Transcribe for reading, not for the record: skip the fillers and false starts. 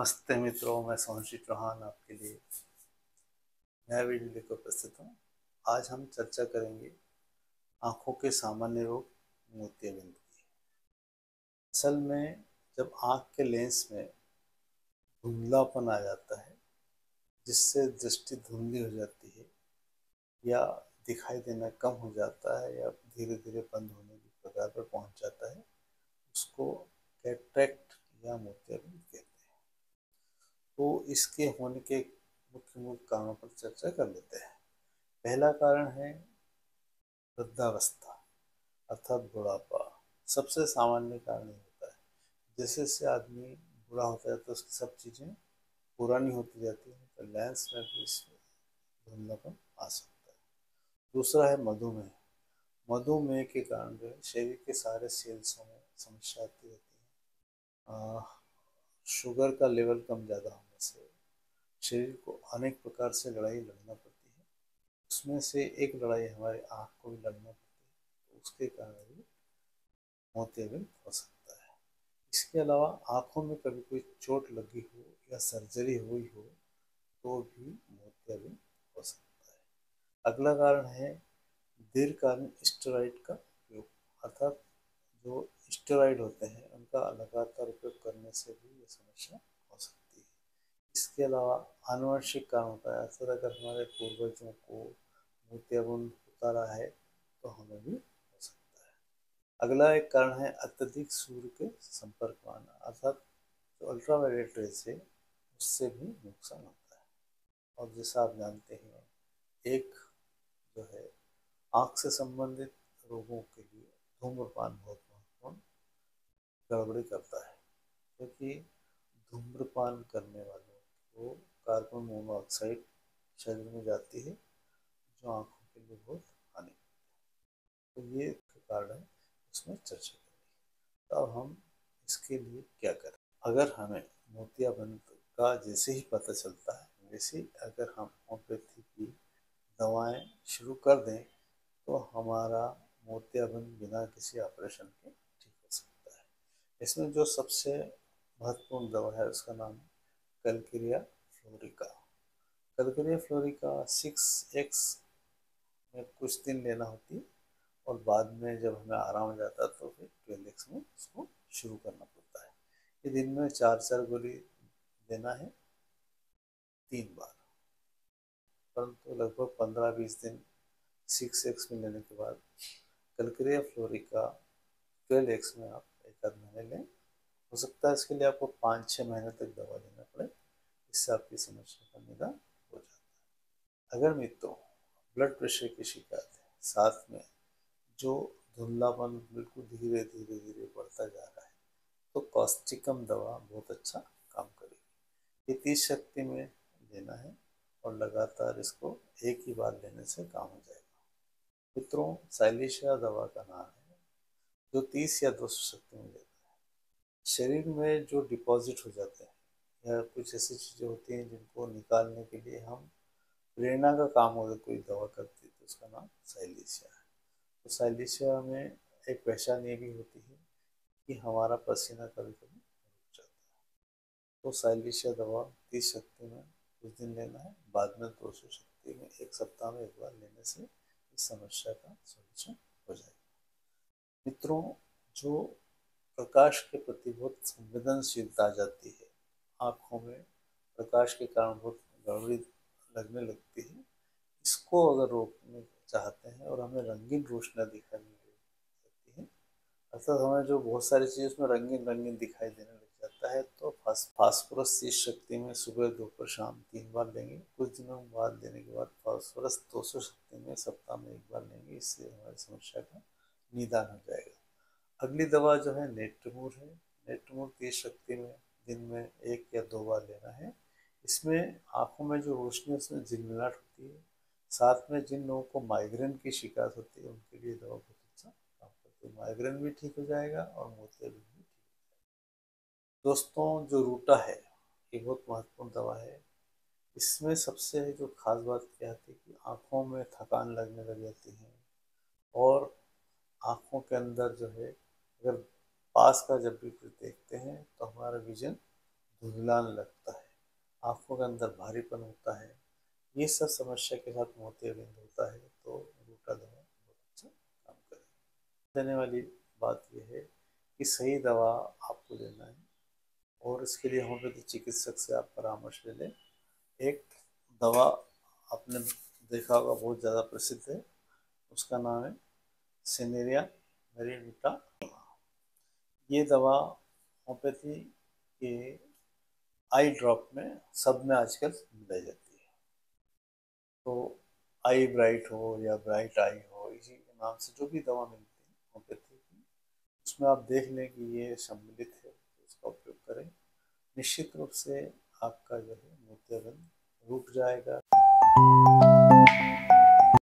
नमस्ते मित्रों, मैं सोनशी चौहान आपके लिए नया वीडियो लेकर उपस्थित हूँ। आज हम चर्चा करेंगे आँखों के सामान्य रोग मोतियाबिंद की। असल में जब आँख के लेंस में धुंधलापन आ जाता है जिससे दृष्टि धुंधली हो जाती है या दिखाई देना कम हो जाता है या धीरे धीरे बंद होने की कगार पर पहुँच जाता है, उसको कैटरेक्ट या मोतियाबिंद कहते हैं। तो इसके होने के मुख्य कारणों पर चर्चा कर लेते हैं। पहला कारण है वृद्धावस्था अर्थात बुढ़ापा। सबसे सामान्य कारण ही होता है। जैसे जैसे आदमी बूढ़ा होता है तो उसकी सब चीज़ें पुरानी होती जाती हैं, तो लेंस में भी इसमें धुंधलापन आ सकता है। दूसरा है मधुमेह। मधुमेह के कारण जो है शरीर के सारे सेल्सों में समस्या आती रहती है। शुगर का लेवल कम ज़्यादा होने से शरीर को अनेक प्रकार से लड़ाई लड़ना पड़ती है। उसमें से एक लड़ाई हमारे आँख को भी लड़ना पड़ती है, तो उसके कारण भी मोतियाबिंद हो सकता है। इसके अलावा आँखों में कभी कोई चोट लगी हो या सर्जरी हुई हो तो भी मोतियाबिंद हो सकता है। अगला कारण है दीर्घकालीन स्टेरॉइड का उपयोग, अर्थात जो स्टेरॉइड होते हैं उनका लगातार उपयोग करने से भी ये समस्या हो सकती है। इसके अलावा आनुवंशिक कारण होता है। अक्सर अगर हमारे पूर्वजों को मोतियाबिंद होता रहा है तो हमें भी हो सकता है। अगला एक कारण है अत्यधिक सूर्य के संपर्क में आना, अर्थात जो अल्ट्रावायलेट रेज है उससे भी नुकसान होता है। और जैसा आप जानते हैं, एक जो है आँख से संबंधित रोगों के लिए धूम्रपान बहुत महत्वपूर्ण गड़बड़ी करता है, क्योंकि धूम्रपान करने वालों को कार्बन मोनोऑक्साइड शरीर में जाती है जो आँखों के लिए बहुत हानिकारक है। तो ये कारण है, उसमें चर्चा करेंगे। तो अब हम इसके लिए क्या करें? अगर हमें मोतियाबिंद का जैसे ही पता चलता है वैसे ही अगर हम होम्योपैथी की दवाएं शुरू कर दें तो हमारा मोतियाबिंद बिना किसी ऑपरेशन के ठीक हो सकता है। इसमें जो सबसे महत्वपूर्ण दवा है उसका नाम है Calcarea fluorica. Calcarea fluorica 6x में कुछ दिन लेना होती है और बाद में जब हमें आराम हो जाता है तो फिर 12x में उसको शुरू करना पड़ता है। ये दिन में 4 गोली देना है 3 बार, परंतु लगभग 15-20 दिन 6x में लेने के बाद कैलकेरिया फ्लोरिका 12x में आप 1 आध महीने लें। हो सकता है इसके लिए आपको 5-6 महीने तक दवा लेना पड़े, इससे आपकी समस्या का निदान हो जाता है। अगर मित्रों ब्लड प्रेशर की शिकायत है, साथ में जो धुंधलापन बिल्कुल धीरे धीरे धीरे बढ़ता जा रहा है, तो कॉस्टिकम दवा बहुत अच्छा काम करेगी। ये 30 शक्ति में लेना है और लगातार इसको एक ही बार लेने से काम हो जाएगा। मित्रों, साइलेशिया दवा का नाम है जो 30 या 200 शक्ति में लेता है। शरीर में जो डिपॉजिट हो जाते हैं या कुछ ऐसी चीज़ें होती हैं जिनको निकालने के लिए हम प्रेरणा का काम अगर कोई दवा करती है तो उसका नाम साइलेशिया है। तो साइलेशिया में एक पहचान ये भी होती है कि हमारा पसीना कभी कभी रुक जाता है। तो साइलेशिया दवा 30 शक्ति में कुछ दिन लेना है, बाद में 200 शक्ति में 1 सप्ताह में 1 बार लेने से इस समस्या का सॉल्यूशन हो जाएगा। मित्रों, जो प्रकाश के प्रति बहुत संवेदनशीलता आ जाती है, आँखों में प्रकाश के कारण बहुत गड़बड़ी लगने लगती है, इसको अगर रोकने चाहते हैं और हमें रंगीन रोशनी दिखाई लगती है, अर्थात हमें जो बहुत सारी चीज़ उसमें रंगीन रंगीन दिखाई देने लग जाता है, तो फास्फोरस 30 शक्ति में सुबह दोपहर शाम 3 बार लेंगे। कुछ दिनों बाद लेने के बाद फास्फोरस 200 शक्ति में सप्ताह में 1 बार लेंगे। इससे हमारी समस्या का निदान हो जाएगा। अगली दवा जो है नेट्रमूर है। नेट्रमूर 30 शक्ति में दिन में 1 या 2 बार लेना है। इसमें आँखों में जो रोशनी उसमें झिलमिलाहट होती है, साथ में जिन लोगों को माइग्रेन की शिकायत होती है उनके लिए दवा बहुत अच्छा काम करती है। माइग्रेन भी ठीक हो जाएगा और मोतियाबिंद भी ठीक हो जाएगा। दोस्तों, जो रूटा है ये बहुत महत्वपूर्ण दवा है। इसमें सबसे जो खास बात क्या आती है कि आँखों में थकान लगने लग जाती है और आँखों के अंदर जो है अगर पास का जब भी कुछ देखते हैं तो हमारा विजन धुंधलाने लगता है, आँखों के अंदर भारीपन होता है, ये सब समस्या के साथ मोतियाबिंद होता है तो रूटा दवा बहुत अच्छा काम करेगी। देने वाली बात यह है कि सही दवा आपको लेना है और इसके लिए होम्योपैथी चिकित्सक से आप परामर्श ले लें। एक दवा आपने देखा होगा बहुत ज़्यादा प्रसिद्ध है, उसका नाम है सेनेरिया मेरिनोटा। ये दवा होम्योपैथी के आई ड्रॉप में सब में आजकल मिलाई जाती है। तो आई ब्राइट हो या ब्राइट आई हो, इसी के नाम से जो भी दवा मिलती है होम्योपैथी की, उसमें आप देख लें कि ये सम्मिलित है तो उसका उपयोग करें। निश्चित रूप से आपका जो है मोतियाबिंद रुक जाएगा।